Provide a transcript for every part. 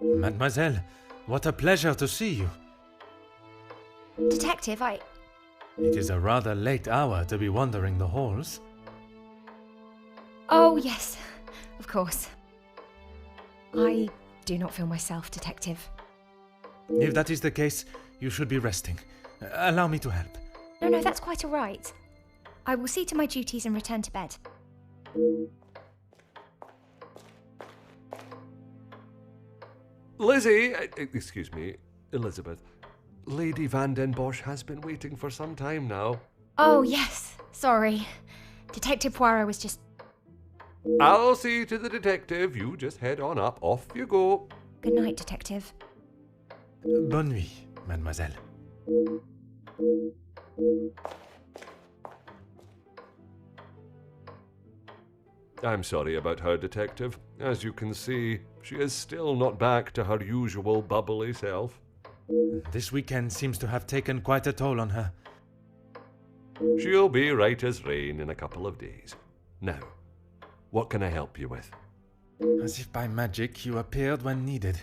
Mademoiselle, what a pleasure to see you. Detective, It is a rather late hour to be wandering the halls. Oh, yes, of course. I do not feel myself, Detective. If that is the case, you should be resting. Allow me to help. No, that's quite all right. I will see to my duties and return to bed. Lizzie, excuse me, Elizabeth. Lady Van den Bosch has been waiting for some time now. Oh, yes, sorry. Detective Poirot was just... I'll see to the detective. You just head on up. Off you go. Good night, Detective. Bonne nuit, mademoiselle. I'm sorry about her, Detective. As you can see, she is still not back to her usual bubbly self. This weekend seems to have taken quite a toll on her. She'll be right as rain in a couple of days. Now, what can I help you with? As if by magic you appeared when needed.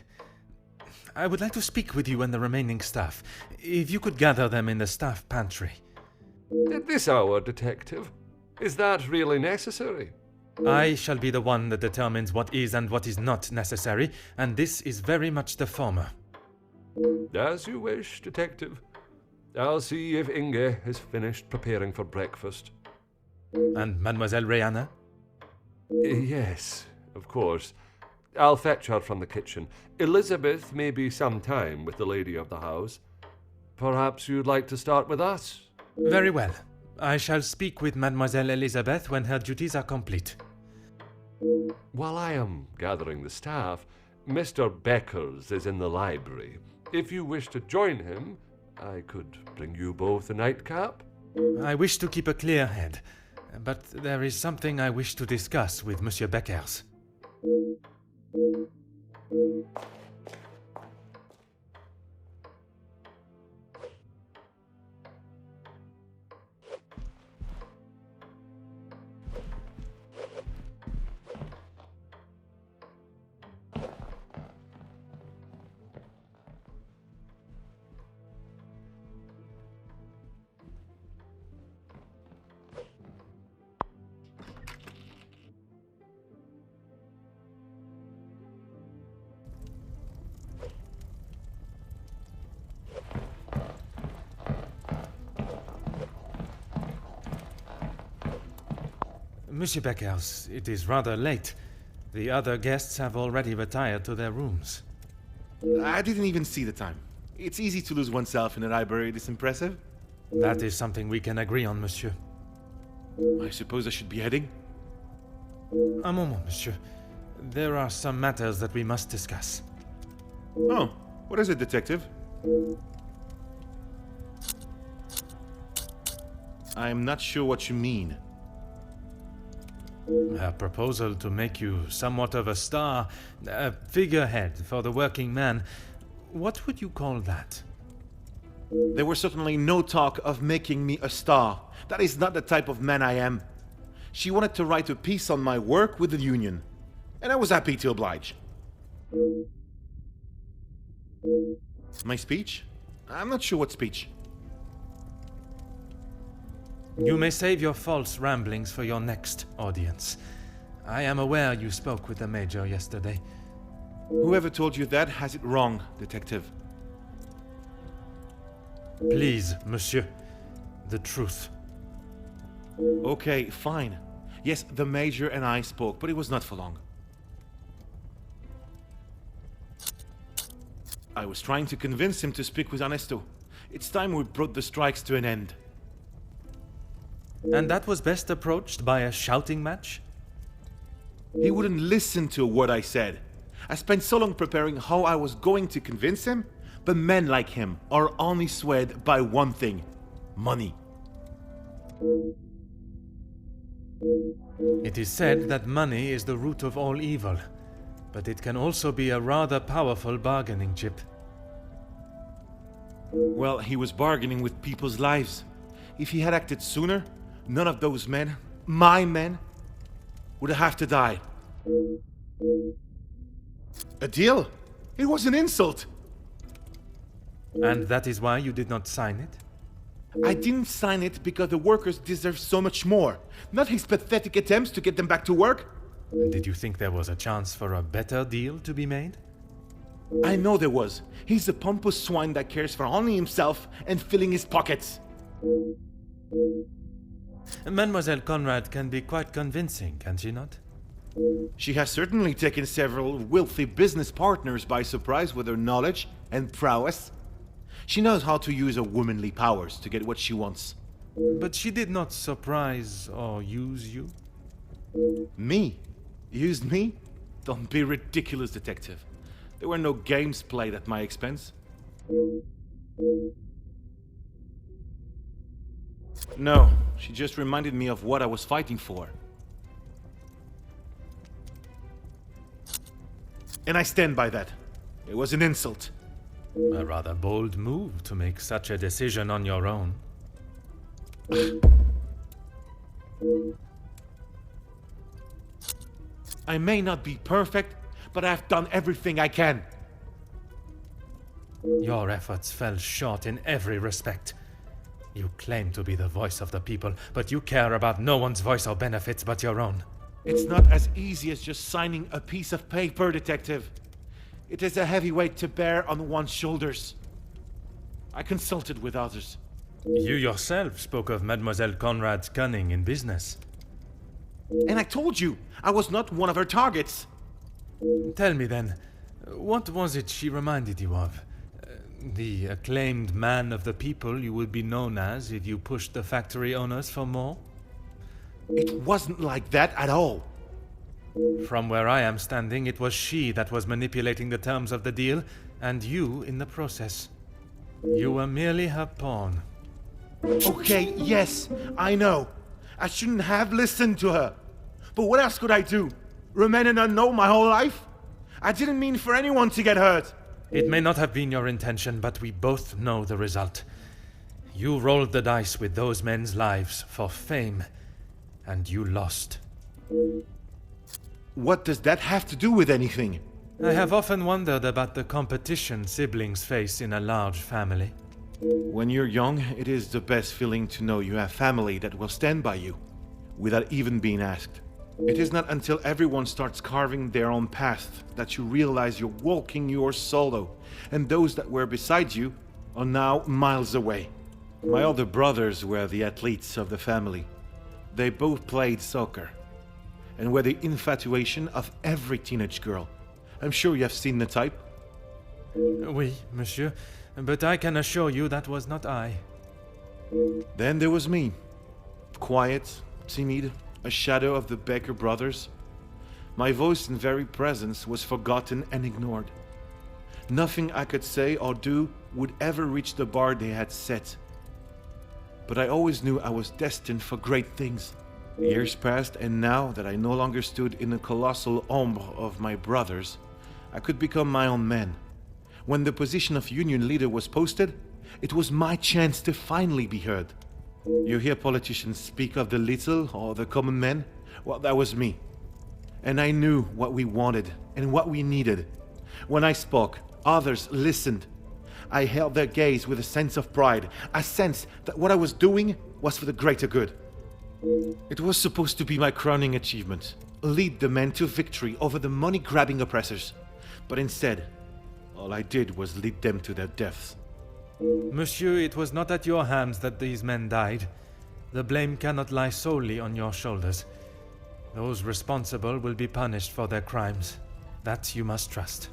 I would like to speak with you and the remaining staff. If you could gather them in the staff pantry. At this hour, Detective? Is that really necessary? I shall be the one that determines what is and what is not necessary, and this is very much the former. As you wish, Detective. I'll see if Inge has finished preparing for breakfast. And Mademoiselle Rihanna? Yes, of course. I'll fetch her from the kitchen. Elizabeth may be some time with the lady of the house. Perhaps you'd like to start with us? Very well. I shall speak with Mademoiselle Elizabeth when her duties are complete. While I am gathering the staff, Mr. Beckers is in the library. If you wish to join him, I could bring you both a nightcap. I wish to keep a clear head, but there is something I wish to discuss with Monsieur Beckers. Monsieur Beckers, it is rather late. The other guests have already retired to their rooms. I didn't even see the time. It's easy to lose oneself in a library this impressive. That is something we can agree on, monsieur. I suppose I should be heading? Un moment, monsieur. There are some matters that we must discuss. Oh, what is it, detective? I'm not sure what you mean. Her proposal to make you somewhat of a star, a figurehead for the working man. What would you call that? There was certainly no talk of making me a star. That is not the type of man I am. She wanted to write a piece on my work with the union, and I was happy to oblige. My speech? I'm not sure what speech. You may save your false ramblings for your next audience. I am aware you spoke with the Major yesterday. Whoever told you that has it wrong, detective. Please, monsieur. The truth. Okay, fine. Yes, the Major and I spoke, but it was not for long. I was trying to convince him to speak with Ernesto. It's time we brought the strikes to an end. And that was best approached by a shouting match? He wouldn't listen to what I said. I spent so long preparing how I was going to convince him, but men like him are only swayed by one thing: money. It is said that money is the root of all evil, but it can also be a rather powerful bargaining chip. Well, he was bargaining with people's lives. If he had acted sooner, none of those men, my men, would have to die. A deal? It was an insult. And that is why you did not sign it? I didn't sign it because the workers deserve so much more, not his pathetic attempts to get them back to work. Did you think there was a chance for a better deal to be made? I know there was. He's a pompous swine that cares for only himself and filling his pockets. Mademoiselle Conrad can be quite convincing, can she not? She has certainly taken several wealthy business partners by surprise with her knowledge and prowess. She knows how to use her womanly powers to get what she wants. But she did not surprise or use you? Me? Used me? Don't be ridiculous, detective. There were no games played at my expense. No, she just reminded me of what I was fighting for. And I stand by that. It was an insult. A rather bold move to make such a decision on your own. I may not be perfect, but I've done everything I can. Your efforts fell short in every respect. You claim to be the voice of the people, but you care about no one's voice or benefits but your own. It's not as easy as just signing a piece of paper, detective. It is a heavy weight to bear on one's shoulders. I consulted with others. You yourself spoke of Mademoiselle Conrad's cunning in business. And I told you, I was not one of her targets. Tell me then, what was it she reminded you of? The acclaimed man of the people you would be known as if you pushed the factory owners for more? It wasn't like that at all. From where I am standing, it was she that was manipulating the terms of the deal, and you in the process. You were merely her pawn. Okay, yes, I know. I shouldn't have listened to her. But what else could I do? Remain an unknown my whole life? I didn't mean for anyone to get hurt. It may not have been your intention, but we both know the result. You rolled the dice with those men's lives for fame, and you lost. What does that have to do with anything? I have often wondered about the competition siblings face in a large family. When you're young, it is the best feeling to know you have family that will stand by you, without even being asked. It is not until everyone starts carving their own path that you realize you're walking yours solo, and those that were beside you are now miles away. My older brothers were the athletes of the family. They both played soccer, and were the infatuation of every teenage girl. I'm sure you have seen the type. Oui, monsieur, but I can assure you that was not I. Then there was me. Quiet, timid, a shadow of the Baker brothers. My voice and very presence was forgotten and ignored. Nothing I could say or do would ever reach the bar they had set. But I always knew I was destined for great things. Years passed, and now that I no longer stood in the colossal ombre of my brothers, I could become my own man. When the position of union leader was posted, it was my chance to finally be heard. You hear politicians speak of the little or the common man? Well, that was me. And I knew what we wanted and what we needed. When I spoke, others listened. I held their gaze with a sense of pride, a sense that what I was doing was for the greater good. It was supposed to be my crowning achievement, lead the men to victory over the money-grabbing oppressors. But instead, all I did was lead them to their deaths. Monsieur, it was not at your hands that these men died. The blame cannot lie solely on your shoulders. Those responsible will be punished for their crimes. That you must trust.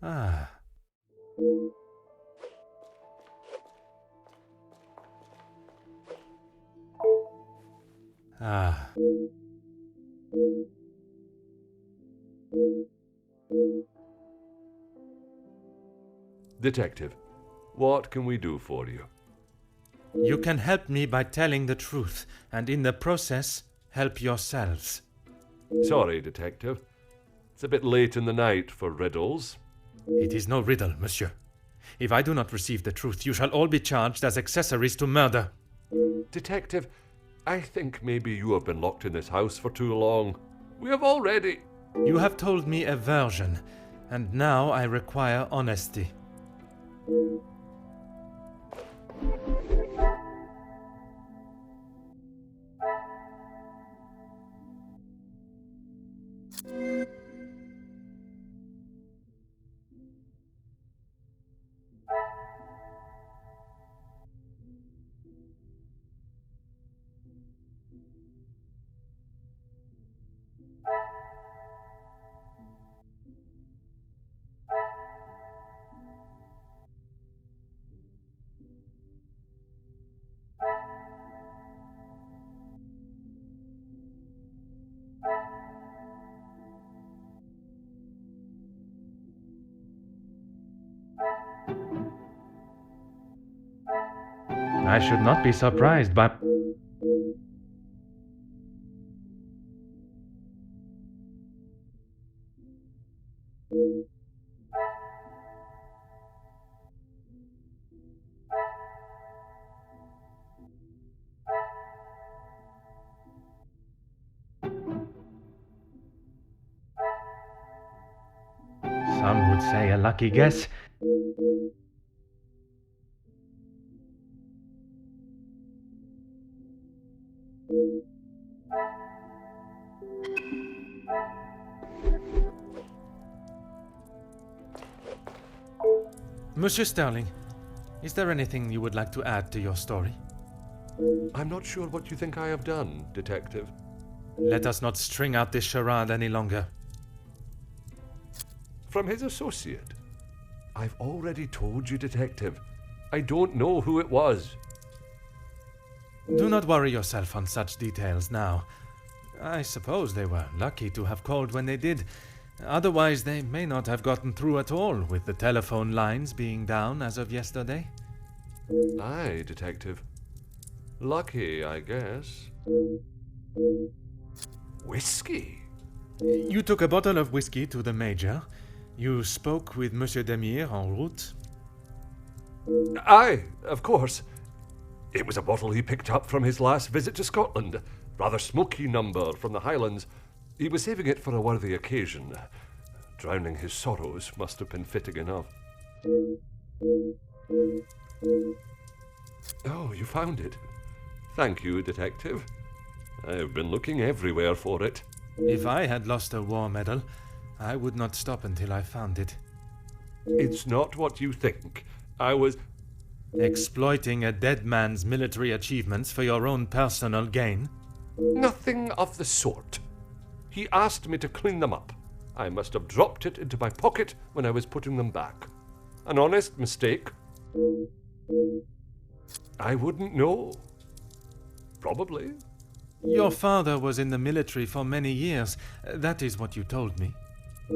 Ah. Ah. Detective, what can we do for you? You can help me by telling the truth, and in the process, help yourselves. Sorry, Detective. It's a bit late in the night for riddles. It is no riddle, monsieur. If I do not receive the truth, you shall all be charged as accessories to murder. Detective, I think maybe you have been locked in this house for too long. We have already... You have told me a version, and now I require honesty. I should not be surprised by... Some would say a lucky guess. Monsieur Sterling, is there anything you would like to add to your story? I'm not sure what you think I have done, Detective. Let us not string out this charade any longer. From his associate. I've already told you, Detective. I don't know who it was. Do not worry yourself on such details now. I suppose they were lucky to have called when they did. Otherwise, they may not have gotten through at all, with the telephone lines being down as of yesterday. Aye, Detective. Lucky, I guess. Whiskey? You took a bottle of whiskey to the Major. You spoke with Monsieur Demire en route. Aye, of course. It was a bottle he picked up from his last visit to Scotland. Rather smoky number from the Highlands. He was saving it for a worthy occasion. Drowning his sorrows must have been fitting enough. Oh, you found it. Thank you, Detective. I've been looking everywhere for it. If I had lost a war medal, I would not stop until I found it. It's not what you think. I was... Exploiting a dead man's military achievements for your own personal gain? Nothing of the sort. He asked me to clean them up. I must have dropped it into my pocket when I was putting them back. An honest mistake. I wouldn't know. Probably. Your father was in the military for many years. That is what you told me.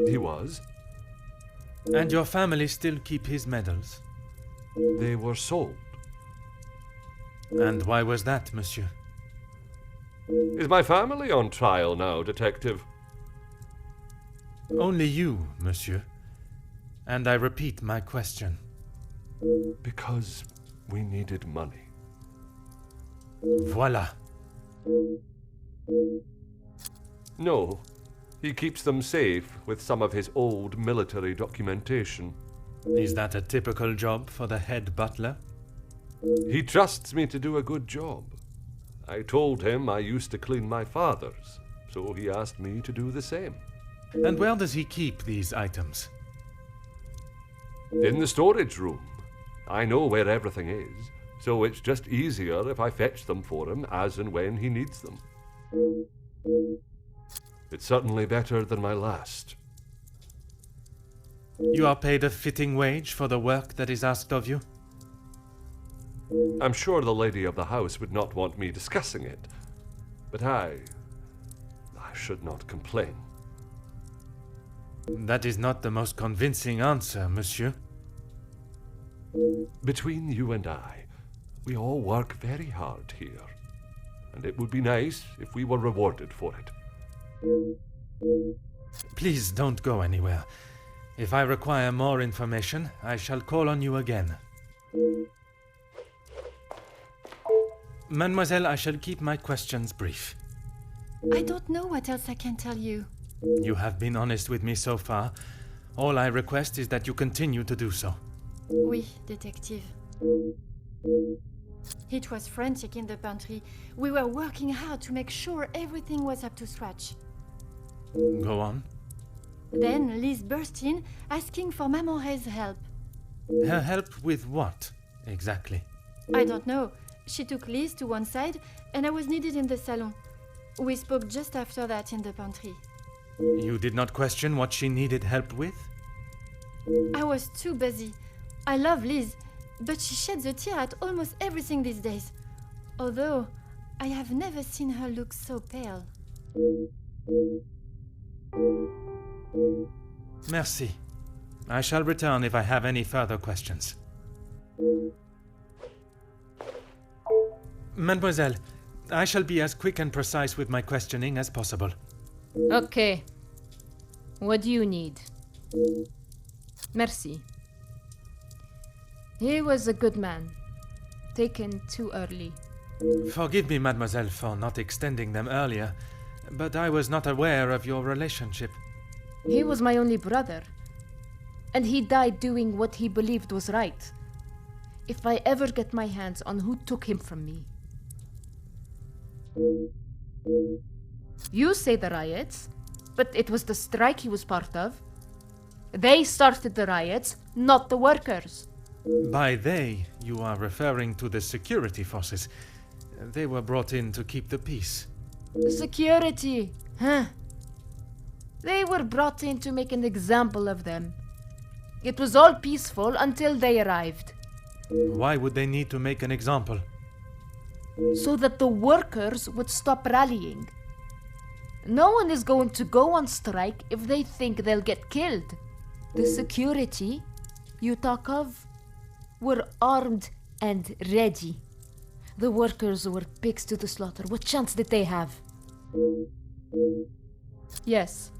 He was. And your family still keep his medals? They were sold. And why was that, monsieur? Is my family on trial now, Detective? Only you, monsieur. And I repeat my question. Because we needed money. Voila. No, he keeps them safe with some of his old military documentation. Is that a typical job for the head butler? He trusts me to do a good job. I told him I used to clean my father's, so he asked me to do the same. And where does he keep these items? In the storage room. I know where everything is, so it's just easier if I fetch them for him as and when he needs them. It's certainly better than my last. You are paid a fitting wage for the work that is asked of you? I'm sure the lady of the house would not want me discussing it, but I should not complain. That is not the most convincing answer, monsieur. Between you and I, we all work very hard here, and it would be nice if we were rewarded for it. Please don't go anywhere. If I require more information, I shall call on you again. Mademoiselle, I shall keep my questions brief. I don't know what else I can tell you. You have been honest with me so far. All I request is that you continue to do so. Oui, detective. It was frantic in the pantry. We were working hard to make sure everything was up to scratch. Go on. Then Liz burst in, asking for Mamore's help. Her help with what, exactly? I don't know. She took Liz to one side, and I was needed in the salon. We spoke just after that in the pantry. You did not question what she needed help with? I was too busy. I love Liz, but she sheds a tear at almost everything these days. Although, I have never seen her look so pale. Merci. I shall return if I have any further questions. Mademoiselle, I shall be as quick and precise with my questioning as possible. Okay. What do you need? Merci. He was a good man. Taken too early. Forgive me, mademoiselle, for not extending them earlier, but I was not aware of your relationship. He was my only brother. And he died doing what he believed was right. If I ever get my hands on who took him from me. You say the riots, but it was the strike he was part of. They started the riots, not the workers. By they, you are referring to the security forces. They were brought in to keep the peace. Security, huh? They were brought in to make an example of them. It was all peaceful until they arrived. Why would they need to make an example? So that the workers would stop rallying. No one is going to go on strike if they think they'll get killed. The security you talk of were armed and ready. The workers were pigs to the slaughter. What chance did they have? Yes.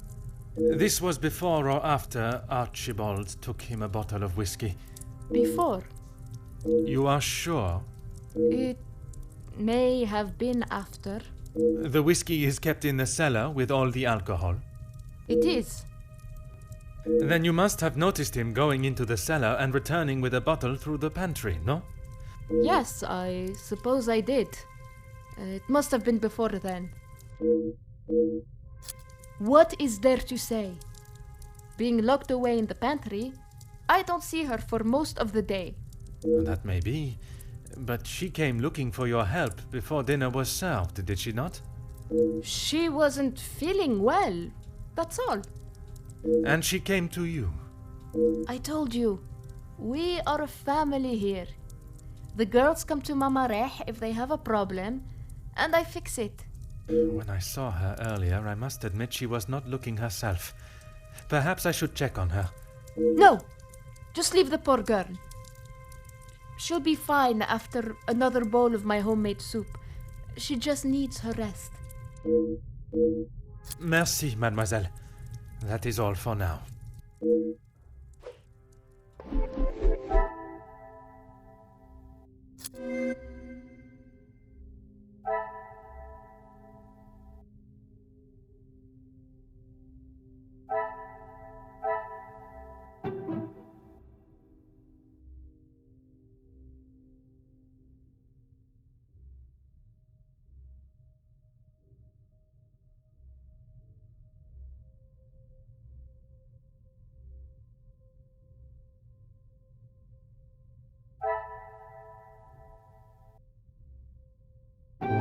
This was before or after Archibald took him a bottle of whiskey. Before. You are sure? It may have been after. The whiskey is kept in the cellar with all the alcohol. It is. Then you must have noticed him going into the cellar and returning with a bottle through the pantry, no? Yes, I suppose I did. It must have been before then. What is there to say? Being locked away in the pantry, I don't see her for most of the day. That may be, but she came looking for your help before dinner was served, did she not? She wasn't feeling well, that's all. And she came to you. I told you, we are a family here. The girls come to Mama Reh if they have a problem, and I fix it. When I saw her earlier, I must admit she was not looking herself. Perhaps I should check on her. No, just leave the poor girl. She'll be fine after another bowl of my homemade soup. She just needs her rest. Merci, mademoiselle. That is all for now.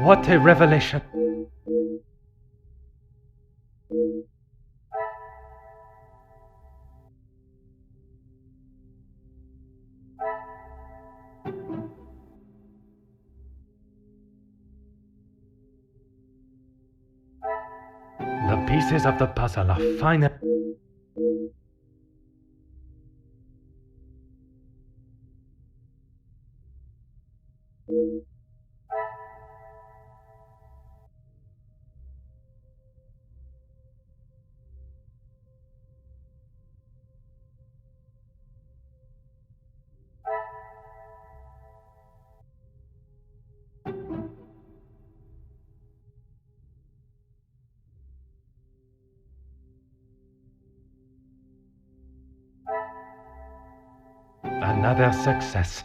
What a revelation! pieces of the puzzle are fine. Another success.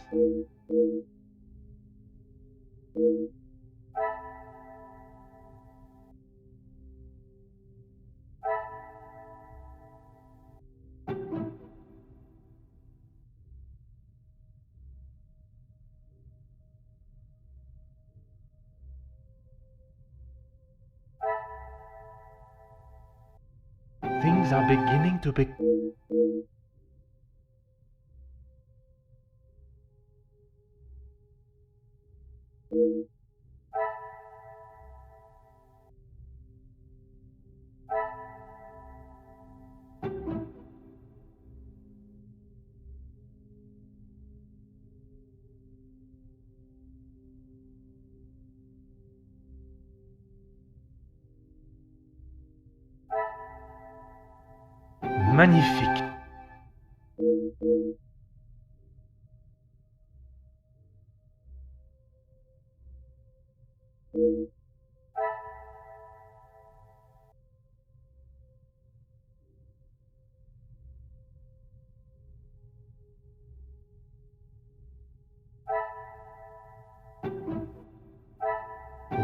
Things are beginning to be... magnifique.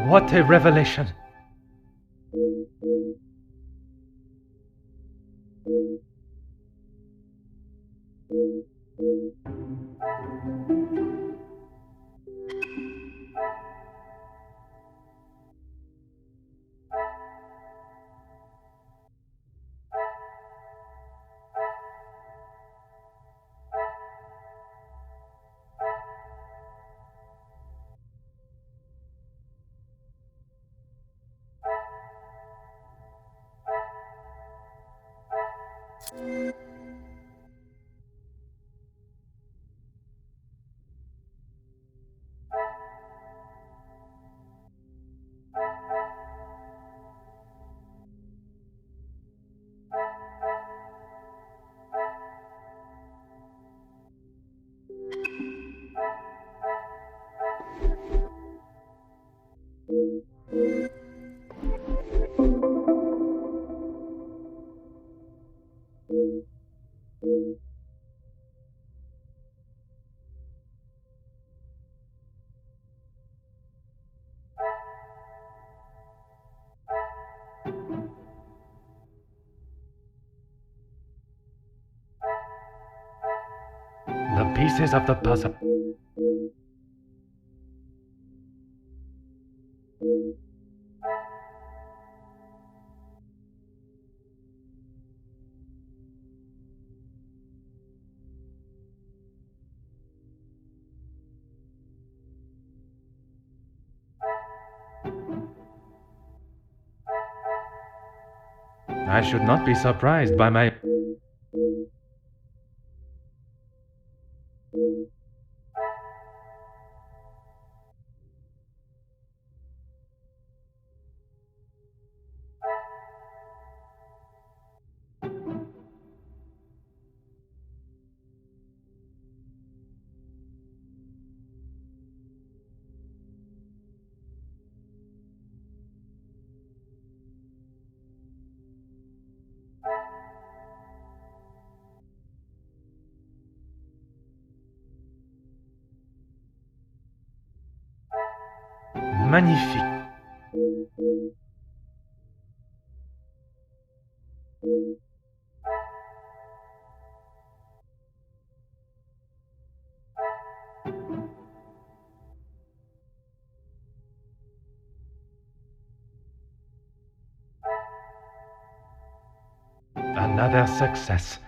What a revelation! The pieces of the puzzle. I should not be surprised by my... magnifique. Another success.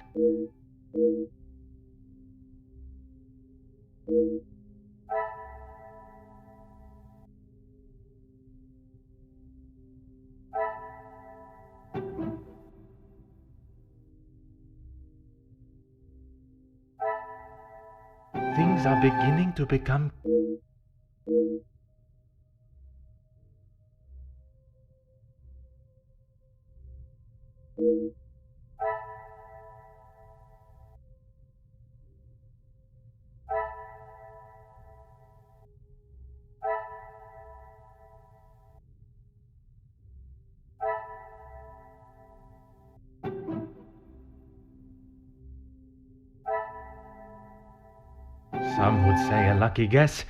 Things are beginning to become... Some would say a lucky guess.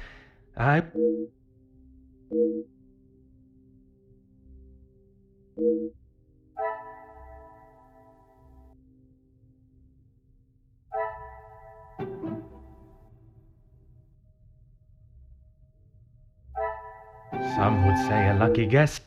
Some would say a lucky guess.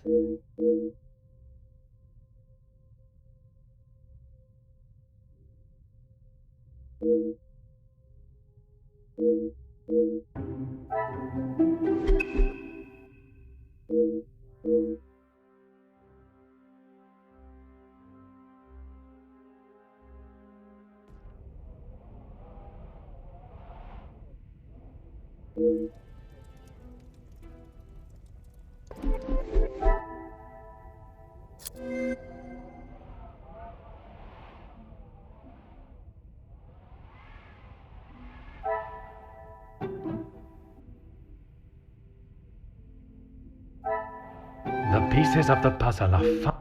The pieces of the puzzle are fun.